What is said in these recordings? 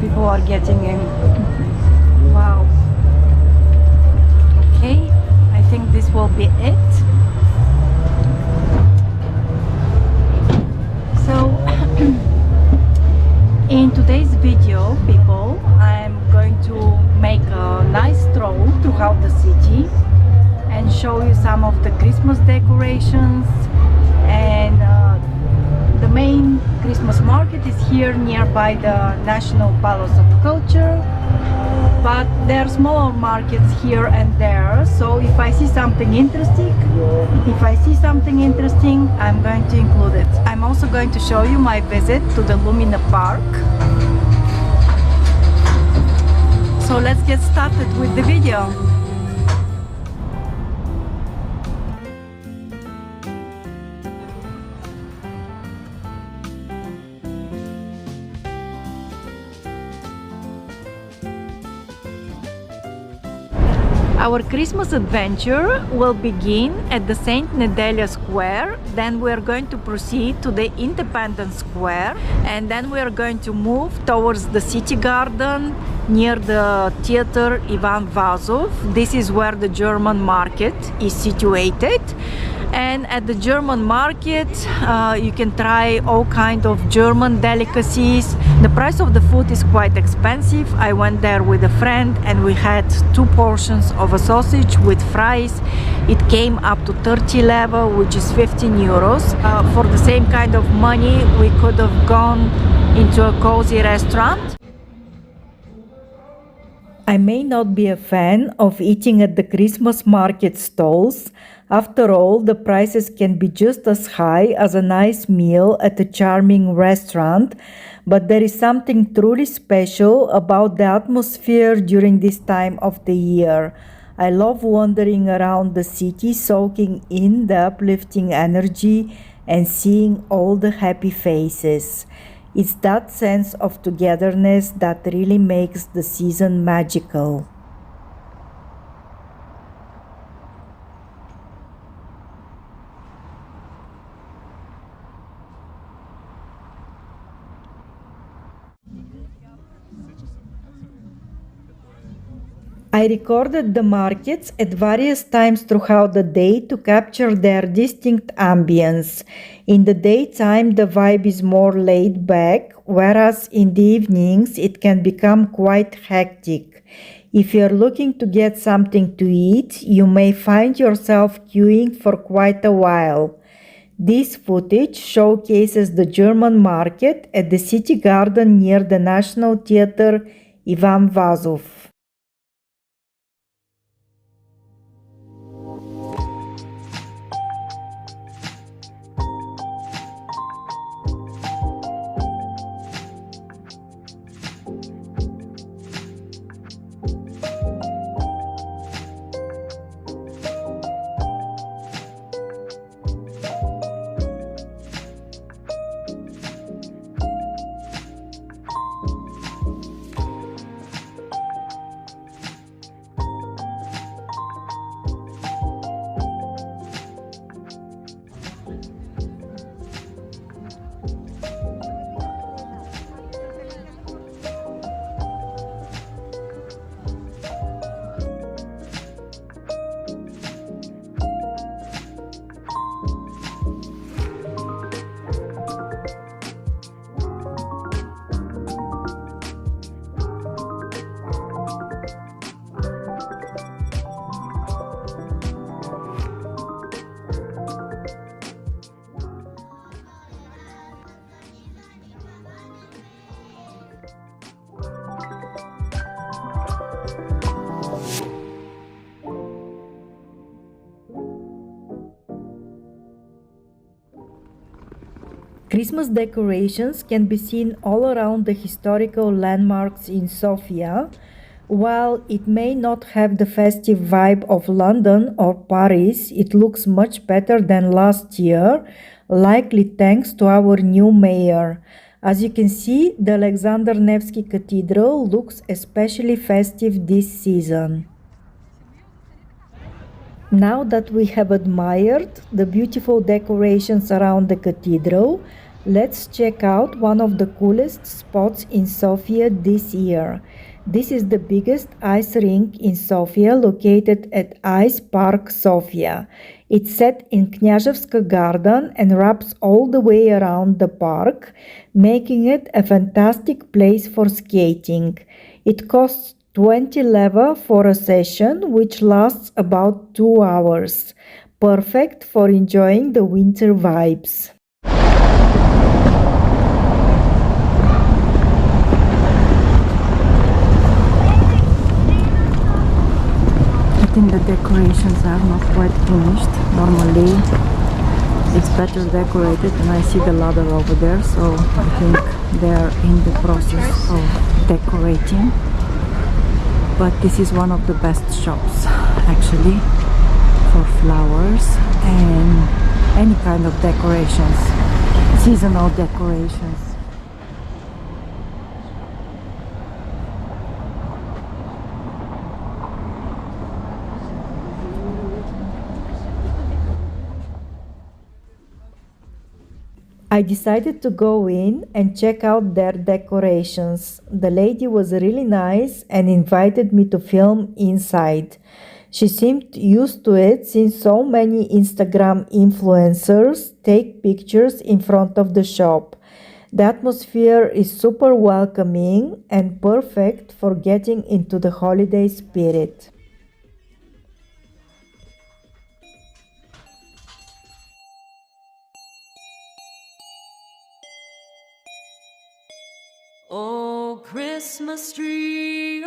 people are getting in. Wow. Okay, I think this will be it. So in today's video, people, I'm going to make a nice stroll throughout the city and show you some of the Christmas decorations, and the main Christmas market is here nearby the National Palace of Culture, but there are smaller markets here and there. So if I see something interesting, I'm going to include it. I'm also going to show you my visit to the Lumina Park. So let's get started with the video. Our Christmas adventure will begin at the St. Nedelia Square, then we are going to proceed to the Independence Square, and then we are going to move towards the City Garden near the Theater Ivan Vazov. This is where the German market is situated. And at the German market you can try all kind of German delicacies. The price of the food is quite expensive. I went there with a friend and we had 2 portions of a sausage with fries. It came up to 30 level, which is 15 euros. For the same kind of money we could have gone into a cozy restaurant. I may not be a fan of eating at the Christmas market stalls. After all, the prices can be just as high as a nice meal at a charming restaurant, but there is something truly special about the atmosphere during this time of the year. I love wandering around the city, soaking in the uplifting energy and seeing all the happy faces. It's that sense of togetherness that really makes the season magical. I recorded the markets at various times throughout the day to capture their distinct ambience. In the daytime, the vibe is more laid back, whereas in the evenings, it can become quite hectic. If you're looking to get something to eat, you may find yourself queuing for quite a while. This footage showcases the German market at the City Garden near the National Theater Ivan Vazov. Christmas decorations can be seen all around the historical landmarks in Sofia. While it may not have the festive vibe of London or Paris, it looks much better than last year, likely thanks to our new mayor. As you can see, the Alexander Nevsky Cathedral looks especially festive this season. Now that we have admired the beautiful decorations around the cathedral, Let's check out one of the coolest spots in Sofia this year. This is the biggest ice rink in Sofia, located at Ice Park Sofia. It's set in Kняževska Garden and wraps all the way around the park, making it a fantastic place for skating. It costs 20 leva for a session, which lasts about 2 hours. Perfect for enjoying the winter vibes. I think the decorations are not quite finished. Normally it's better decorated, and I see the ladder over there, so I think they are in the process of decorating. But this is one of the best shops actually for flowers and any kind of decorations, seasonal decorations. I decided to go in and check out their decorations. The lady was really nice and invited me to film inside. She seemed used to it since so many Instagram influencers take pictures in front of the shop. The atmosphere is super welcoming and perfect for getting into the holiday spirit. Oh, Christmas tree,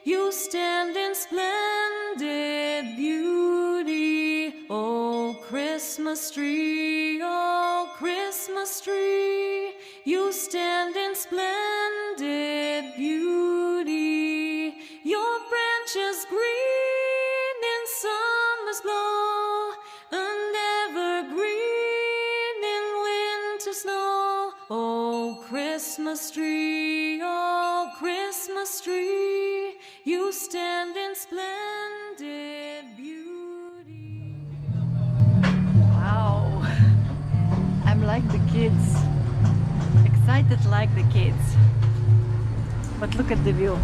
you stand in splendid beauty. Oh, Christmas tree, you stand in splendid beauty. Your branches green in summer's glow, and evergreen in winter snow. Oh, Christmas tree, you stand in splendid beauty. Wow, I'm like the kids, excited like the kids. But look at the view.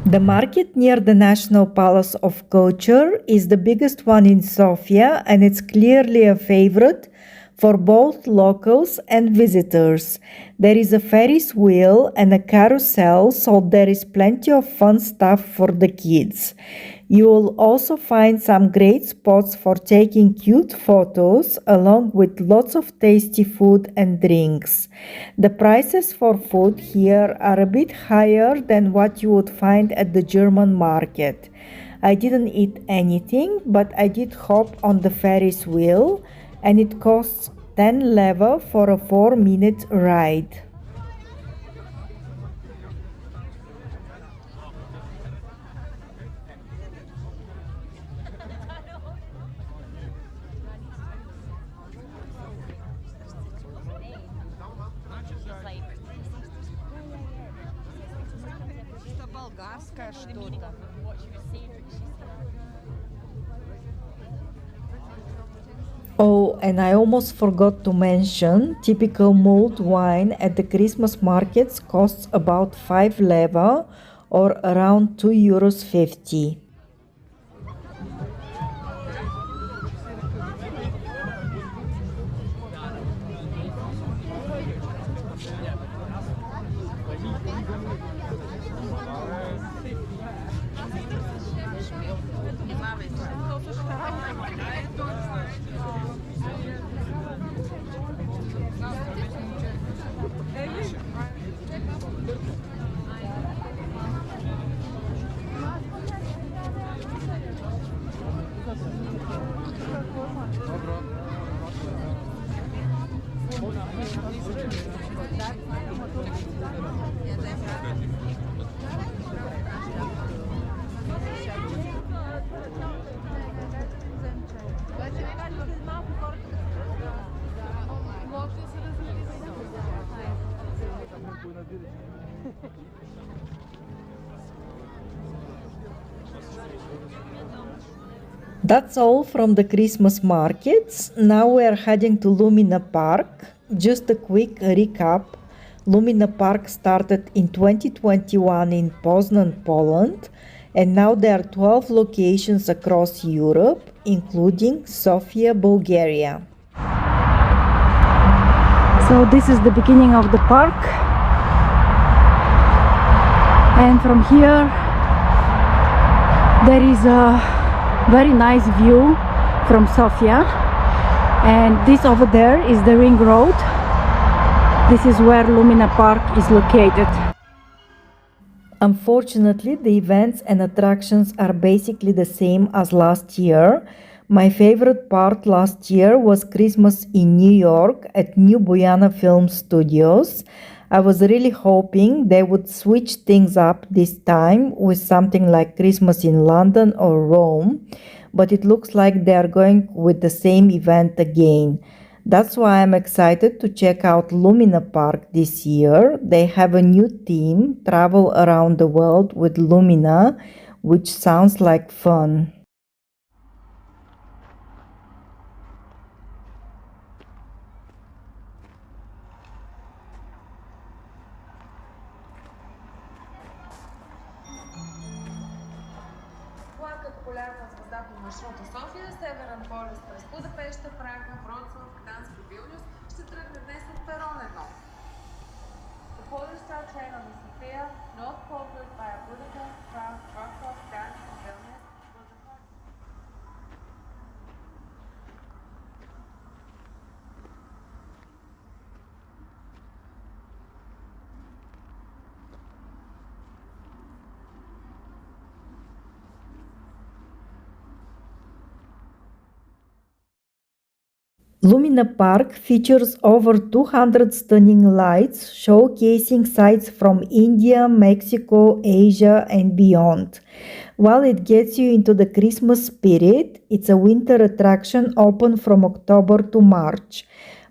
The market near the National Palace of Culture is the biggest one in Sofia, and it's clearly a favorite for both locals and visitors. There is a Ferris wheel and a carousel, so there is plenty of fun stuff for the kids. You will also find some great spots for taking cute photos, along with lots of tasty food and drinks. The prices for food here are a bit higher than what you would find at the German market. I didn't eat anything, but I did hop on the Ferris wheel, and it costs 10 leva for a 4-minute ride. Oh, and I almost forgot to mention, typical mulled wine at the Christmas markets costs about 5 leva or around 2.50 euros. That's all from the Christmas markets. Now we are heading to Lumina Park. Just a quick recap. Lumina Park started in 2021 in Poznan, Poland, and now there are 12 locations across Europe, including Sofia, Bulgaria. So this is the beginning of the park, and from here there is a very nice view from Sofia, and this over there is the ring road. This is where Lumina Park is located. Unfortunately, the events and attractions are basically the same as last year. My favorite part last year was Christmas in New York at New Buyana Film Studios. I was really hoping they would switch things up this time with something like Christmas in London or Rome, but it looks like they are going with the same event again. That's why I'm excited to check out Lumina Park this year. They have a new theme, Travel Around the World with Lumina, which sounds like fun. Влакът полярна звезда по маршрута София, Северен полюс през Будапеща, Прага, Вроцлав, Гданск и Вилнюс ще тръгне днес от перон 1. The Polar Star train on the Sofia, North Pole route via Budapest, Prague, Wrocław, Gdansk and Vilnius will depart. Lumina Park features over 200 stunning lights showcasing sights from India, Mexico, Asia, and beyond. While it gets you into the Christmas spirit, it's a winter attraction open from October to March.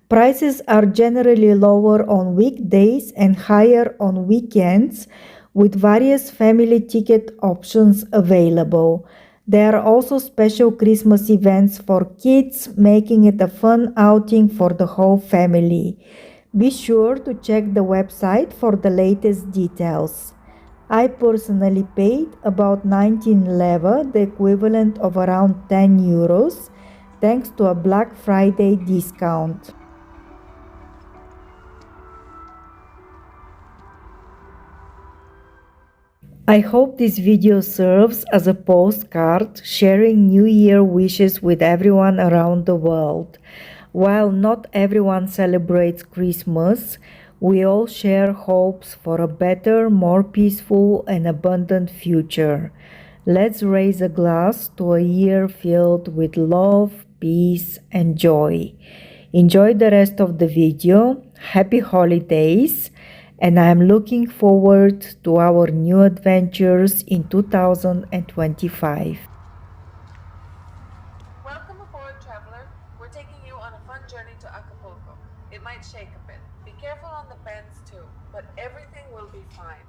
Prices are generally lower on weekdays and higher on weekends, with various family ticket options available. There are also special Christmas events for kids, making it a fun outing for the whole family. Be sure to check the website for the latest details. I personally paid about 19 leva, the equivalent of around 10 euros, thanks to a Black Friday discount. I hope this video serves as a postcard sharing New Year wishes with everyone around the world. While not everyone celebrates Christmas, we all share hopes for a better, more peaceful and abundant future. Let's raise a glass to a year filled with love, peace and joy. Enjoy the rest of the video. Happy holidays! And I am looking forward to our new adventures in 2025. Welcome aboard, traveler. We're taking you on a fun journey to Acapulco. It might shake a bit. Be careful on the bends too, but everything will be fine.